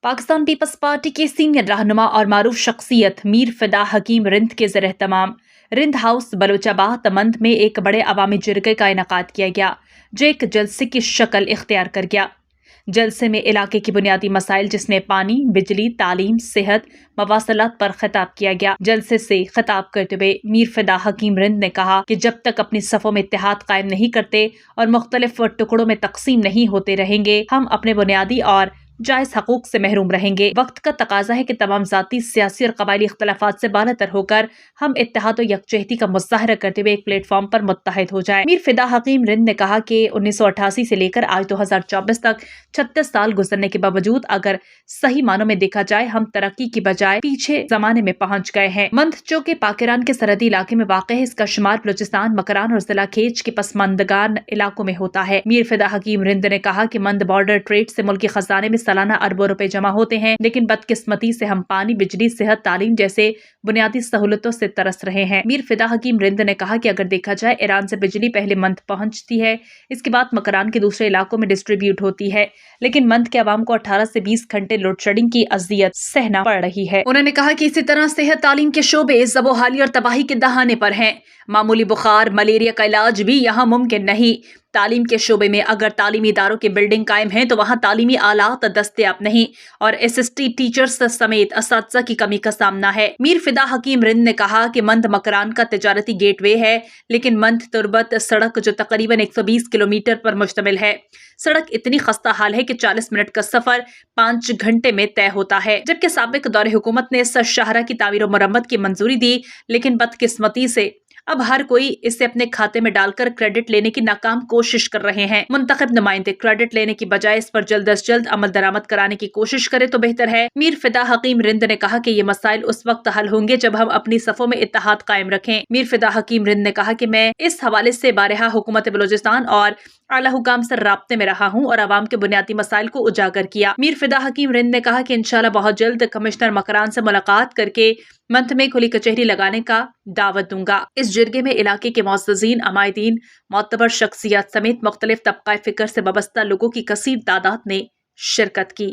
Pakistan peoples party के senior रहनुमा और मारूफ शख्सियत मीर फिदा हकीम रिंद के ज़र एहतमाम रिंद हाउस बलोचाबाद मंद में एक बड़े अवामी जिरगे का इनकाद किया गया, जो एक जलसे की शक्ल इख्तियार कर गया। जलसे में इलाके की बुनियादी मसाइल जिसमें पानी, बिजली, तालीम, सेहत, मवासलात पर खिताब किया गया। जलसे से खिताब करते हुए मीर फिदा हकीम रिंद ने कहा कि जब तक अपनी सफ़ों में इत्तेहाद कायम नहीं करते और मुख्तलिफ टुकड़ों में तकसीम नहीं होते रहेंगे, हम अपने बुनियादी और जायज़ हकूक से महरूम रहेंगे। वक्त का तकाजा है कि तमाम ज़ाती, सियासी और कबायली इख्तलाफात से बालातर होकर हम इत्तेहाद और यकजहती का मुज़ाहरा करते हुए एक प्लेटफॉर्म पर मुत्तहिद हो जाएं। मीर फिदा हकीम रिंद ने कहा कि 1988 से लेकर आज 2024 तक 36 साल गुजरने के बावजूद अगर सही मानों में देखा जाए, हम तरक्की की बजाय पीछे जमाने में पहुंच गए हैं। मंद जो कि पाकिरान के सरहदी इलाके में वाक़ है, इसका शुमार बलूचिस्तान, मकरान और जिला खेच के पसमानदगान इलाकों में होता है। मीर फिदा हकीम रिंद ने कहा कि मंद बॉर्डर ट्रेड से मुल्की खजाने में सालाना अरबों रुपए जमा होते हैं, लेकिन बदकिस्मती से हम पानी, बिजली, सेहत, तालीम जैसे बुनियादी सहूलतों से तरस रहे हैं। मीर फिदा हकीम रिंद ने कहा कि अगर देखा जाए, ईरान से बिजली पहले मंद पहुंचती है, इसके बाद मकरान के दूसरे इलाकों में डिस्ट्रीब्यूट होती है, लेकिन मंद के अवाम को 18 से 20 घंटे लोड शेडिंग की अजियत सहना पड़ रही है। उन्होंने कहा कि इसी तरह सेहत, तालीम के शोबे ज़बोहाली और तबाही के दहाने पर हैं। मामूली बुखार, मलेरिया का इलाज भी यहाँ मुमकिन नहीं। तालीम के शोबे में अगर तालीमी इदारों की बिल्डिंग कायम है तो वहाँ तालीमी आलात दस्तयाब नहीं और एसएसटी टीचर्स समेत असातिज़ा की कमी का सामना है। मीर फिदा हकीम रिंद ने कहा कि मंद मकरान का तिजारती गेटवे है, लेकिन मंद तुर्बत सड़क जो तकरीबन 120 किलोमीटर पर मुश्तमिल है, सड़क इतनी खस्ता हाल है कि 40 मिनट का सफर 5 घंटे में तय होता है। जबकि साबिक दौरे हुकूमत ने इस शाहरा की तामीर और मरम्मत की मंजूरी दी, लेकिन बदकिस्मती से अब हर कोई इसे अपने खाते में डालकर क्रेडिट लेने की नाकाम कोशिश कर रहे हैं। मुंतखब नुमाइंदे क्रेडिट लेने की बजाय इस पर जल्द अज जल्द अमल दरामद कराने की कोशिश करे तो बेहतर है। मीर फिदा हकीम रिंद ने कहा कि ये मसाइल उस वक्त हल होंगे जब हम अपनी सफ़ों में इत्तेहाद कायम रखें। मीर फिदा हकीम रिंद ने कहा कि मैं इस हवाले से बारहा हुकूमत बलूचिस्तान और आला हुकाम से राब्ते में रहा हूँ और आवाम के बुनियादी मसाइल को उजागर किया। मीर फिदा हकीम रिंद ने कहा कि इंशाल्लाह बहुत जल्द कमिश्नर मकरान से मुलाकात करके मंथ में खुली कचहरी लगाने का दावत दूंगा। इस जिरगे में इलाके के मुअज़्ज़ज़ीन, अमायदीन, मोतबर शख्सियत समेत मुख्तलिफ तबक़ाए फ़िक्र से वाबस्ता लोगों की कसीर तादाद ने शिरकत की।